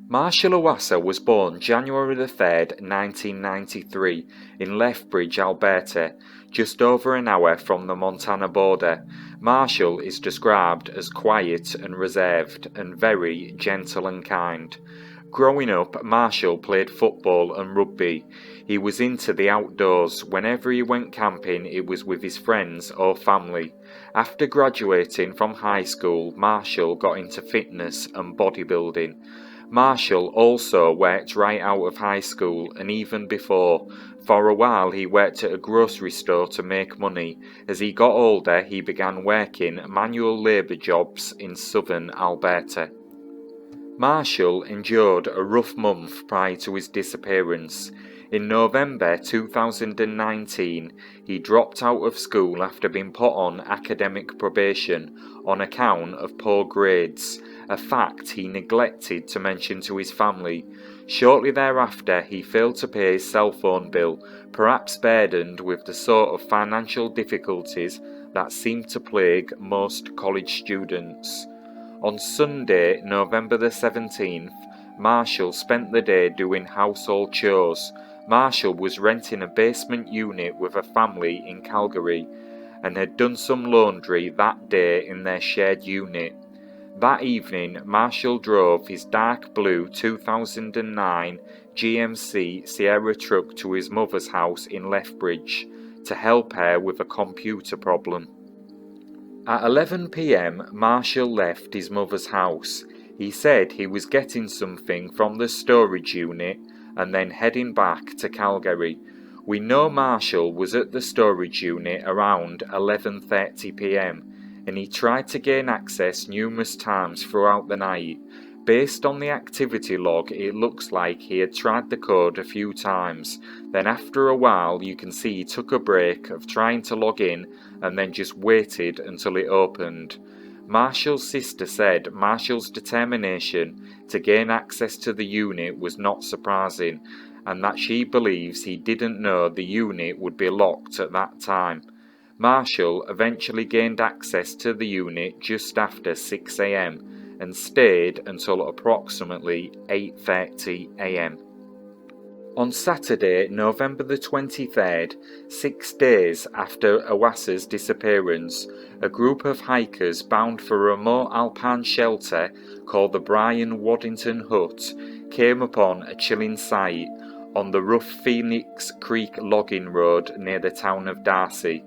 Marshal Iwaasa was born January 3rd, 1993 in Lethbridge, Alberta, just over an hour from the Montana border. Marshal is described as quiet and reserved and very gentle and kind. Growing up, Marshal played football and rugby. He was into the outdoors. Whenever he went camping, it was with his friends or family. After graduating from high school, Marshal got into fitness and bodybuilding. Marshal also worked right out of high school and even before. For a while he worked at a grocery store to make money. As he got older, he began working manual labour jobs in southern Alberta. Marshal endured a rough month prior to his disappearance. In November 2019, he dropped out of school after being put on academic probation on account of poor grades, a fact he neglected to mention to his family. Shortly thereafter, he failed to pay his cell phone bill, perhaps burdened with the sort of financial difficulties that seem to plague most college students. On Sunday, November the 17th, Marshal spent the day doing household chores. Marshal was renting a basement unit with a family in Calgary and had done some laundry that day in their shared unit. That evening, Marshal drove his dark blue 2009 GMC Sierra truck to his mother's house in Lethbridge to help her with a computer problem. At 11 p.m, Marshal left his mother's house. He said he was getting something from the storage unit and then heading back to Calgary. We know Marshal was at the storage unit around 11:30 p.m, and he tried to gain access numerous times throughout the night. Based on the activity log, it looks like he had tried the code a few times. Then after a while, you can see he took a break of trying to log in and then just waited until it opened. Marshal's sister said Marshal's determination to gain access to the unit was not surprising, and that she believes he didn't know the unit would be locked at that time. Marshal eventually gained access to the unit just after 6 a.m. and stayed until approximately 8:30 a.m. On Saturday, November the 23rd, 6 days after Owasa's disappearance, a group of hikers bound for a remote alpine shelter called the Brian Waddington Hut came upon a chilling sight on the rough Phoenix Creek logging road near the town of Darcy.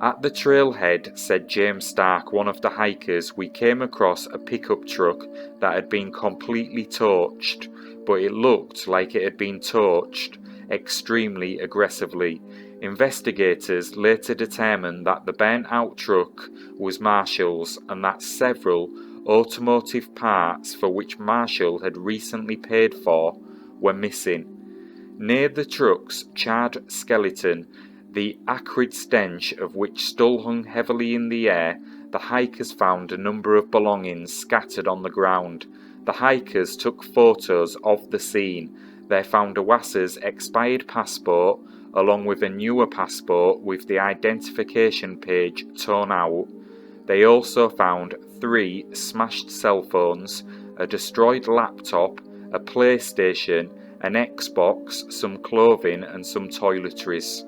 At the trailhead, said James Stark, one of the hikers, we came across a pickup truck that had been completely torched, but it looked like it had been torched extremely aggressively. Investigators later determined that the burnt-out truck was Marshal's and that several automotive parts for which Marshal had recently paid for were missing. Near the truck's charred skeleton, the acrid stench of which still hung heavily in the air, the hikers found a number of belongings scattered on the ground. The hikers took photos of the scene. They found Owasa's expired passport, along with a newer passport with the identification page torn out. They also found 3 smashed cell phones, a destroyed laptop, a PlayStation, an Xbox, some clothing and some toiletries.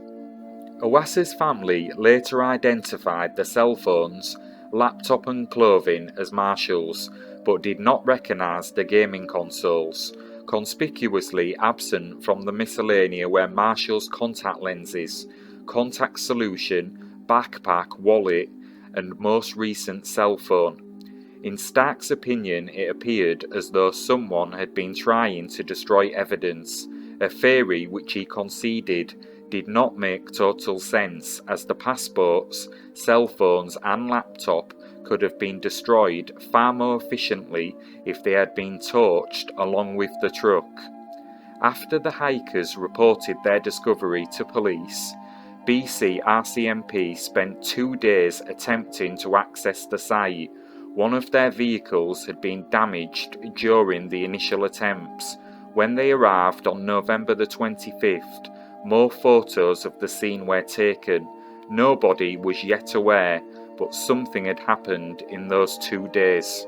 Owasa's family later identified the cell phones, laptop and clothing as Marshal's, but did not recognise the gaming consoles. Conspicuously absent from the miscellanea were Marshal's contact lenses, contact solution, backpack, wallet, and most recent cell phone. In Stark's opinion, it appeared as though someone had been trying to destroy evidence, a theory which he conceded did not make total sense, as the passports, cell phones and laptop could have been destroyed far more efficiently if they had been torched along with the truck. After the hikers reported their discovery to police, BC RCMP spent 2 days attempting to access the site. One of their vehicles had been damaged during the initial attempts. When they arrived on November the 25th, more photos of the scene were taken. Nobody was yet aware, but something had happened in those 2 days.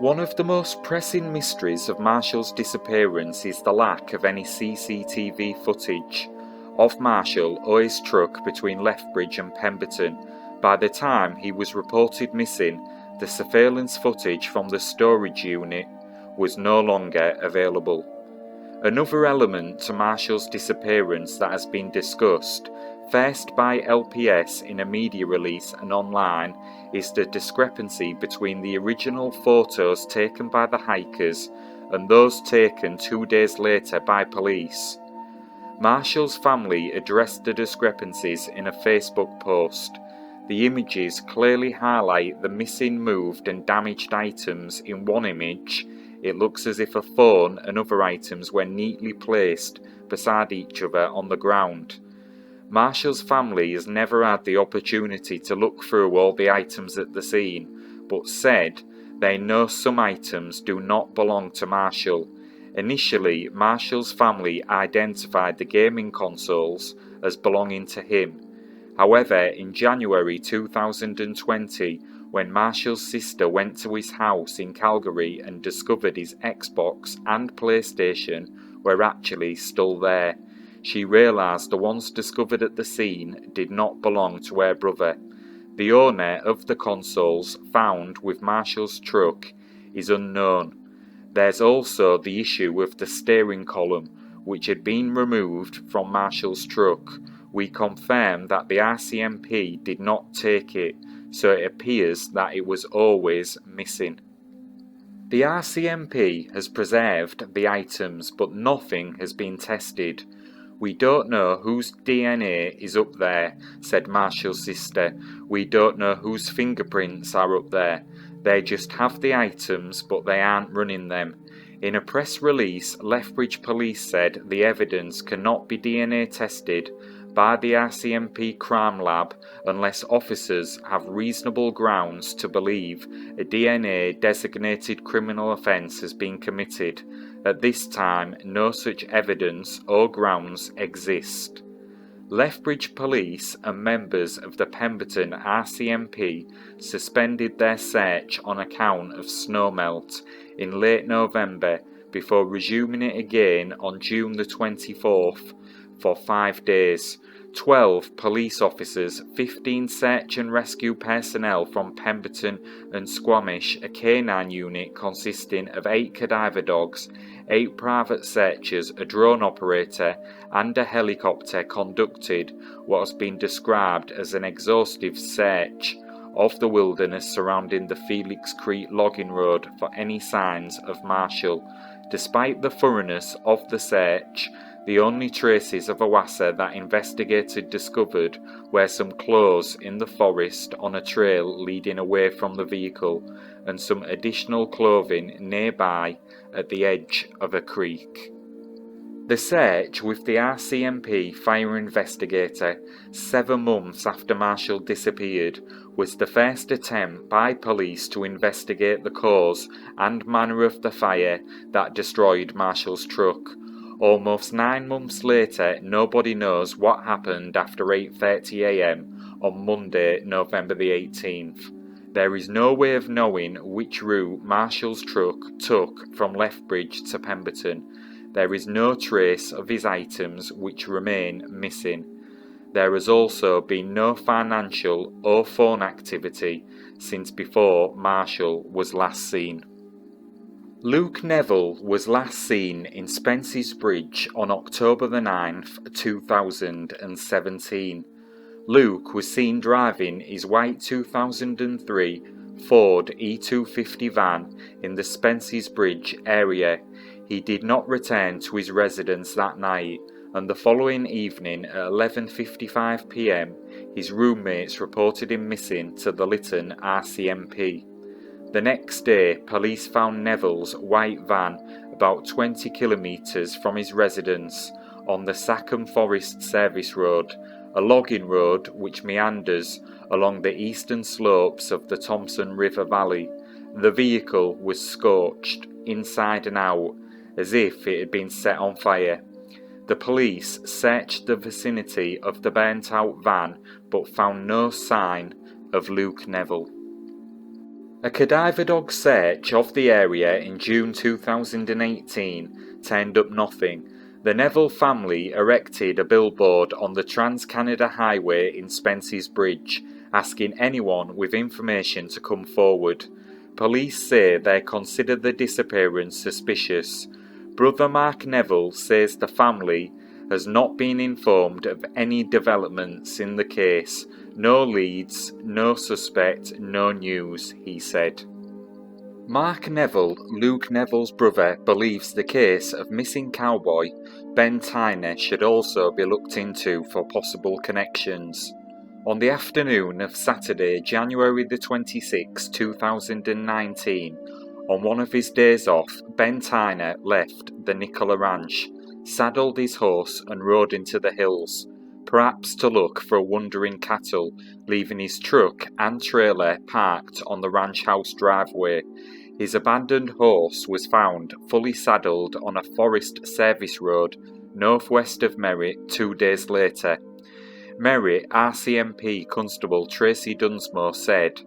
One of the most pressing mysteries of Marshall's disappearance is the lack of any CCTV footage of Marshall or his truck between Lethbridge and Pemberton. By the time he was reported missing, the surveillance footage from the storage unit was no longer available. Another element to Marshall's disappearance that has been discussed, first by LPS in a media release and online, is the discrepancy between the original photos taken by the hikers and those taken 2 days later by police. Marshall's family addressed the discrepancies in a Facebook post. The images clearly highlight the missing, moved and damaged items. In one image, it looks as if a phone and other items were neatly placed beside each other on the ground. Marshall's family has never had the opportunity to look through all the items at the scene, but said they know some items do not belong to Marshall. Initially, Marshall's family identified the gaming consoles as belonging to him. However, in January 2020, when Marshall's sister went to his house in Calgary and discovered his Xbox and PlayStation were actually still there, she realised the ones discovered at the scene did not belong to her brother. The owner of the consoles found with Marshall's truck is unknown. There's also the issue of the steering column, which had been removed from Marshall's truck. We confirm that the RCMP did not take it, so it appears that it was always missing. The RCMP has preserved the items, but nothing has been tested. We don't know whose DNA is up there, said Marshall's sister. We don't know whose fingerprints are up there. They just have the items, but they aren't running them. In a press release, Lethbridge police said the evidence cannot be DNA tested by the RCMP crime lab unless officers have reasonable grounds to believe a DNA designated criminal offence has been committed. At this time, no such evidence or grounds exist. Lethbridge police and members of the Pemberton RCMP suspended their search on account of snowmelt in late November before resuming it again on June the 24th for 5 days. 12 police officers, 15 search and rescue personnel from Pemberton and Squamish, a canine unit consisting of 8 cadaver dogs, 8 private searchers, a drone operator and a helicopter conducted what has been described as an exhaustive search of the wilderness surrounding the Felix Creek logging road for any signs of Marshall. Despite the thoroughness of the search, the only traces of Owasa that investigators discovered were some clothes in the forest on a trail leading away from the vehicle and some additional clothing nearby at the edge of a creek. The search with the RCMP fire investigator 7 months after Marshall disappeared was the first attempt by police to investigate the cause and manner of the fire that destroyed Marshall's truck. Almost 9 months later, nobody knows what happened after 8:30 a.m. on Monday, November the 18th. There is no way of knowing which route Marshall's truck took from Lethbridge to Pemberton. There is no trace of his items which remain missing. There has also been no financial or phone activity since before Marshall was last seen. Luke Neville was last seen in Spence's Bridge on October the 9th, 2017. Luke was seen driving his white 2003 Ford E250 van in the Spence's Bridge area. He did not return to his residence that night, and the following evening at 11:55 p.m, his roommates reported him missing to the Lytton RCMP. The next day, police found Neville's white van about 20 kilometres from his residence on the Sackham Forest Service Road, a logging road which meanders along the eastern slopes of the Thompson River Valley. The vehicle was scorched inside and out, as if it had been set on fire. The police searched the vicinity of the burnt-out van but found no sign of Luke Neville. A cadaver dog search of the area in June 2018 turned up nothing. The Neville family erected a billboard on the Trans-Canada Highway in Spence's Bridge, asking anyone with information to come forward. Police say they consider the disappearance suspicious. Brother Mark Neville says the family has not been informed of any developments in the case. No leads, no suspect, no news, he said. Mark Neville, Luke Neville's brother, believes the case of missing cowboy Ben Tyner should also be looked into for possible connections. On the afternoon of Saturday, January the 26th, 2019, on one of his days off, Ben Tyner left the Nicola Ranch, saddled his horse and rode into the hills, perhaps to look for wandering cattle, leaving his truck and trailer parked on the ranch house driveway. His abandoned horse was found fully saddled on a forest service road northwest of Merritt 2 days later. Merritt RCMP Constable Tracy Dunsmore said,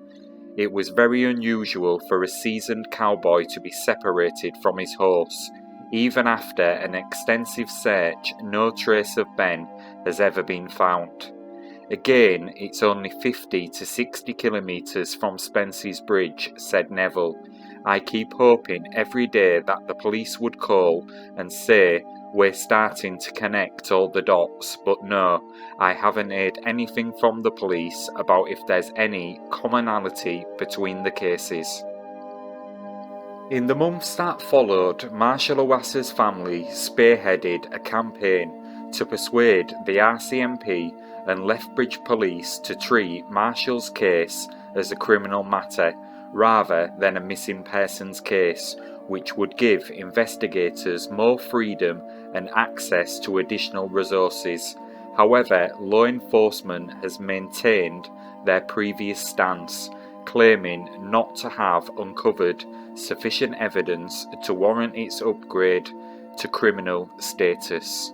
"It was very unusual for a seasoned cowboy to be separated from his horse. Even after an extensive search, no trace of Ben has ever been found." Again, it's only 50 to 60 kilometres from Spence's Bridge, said Neville. "I keep hoping every day that the police would call and say we're starting to connect all the dots, but no, I haven't heard anything from the police about if there's any commonality between the cases." In the months that followed, Marshal Iwaasa's family spearheaded a campaign to persuade the RCMP and Lethbridge police to treat Marshall's case as a criminal matter rather than a missing persons case, which would give investigators more freedom and access to additional resources. However, law enforcement has maintained their previous stance, claiming not to have uncovered sufficient evidence to warrant its upgrade to criminal status.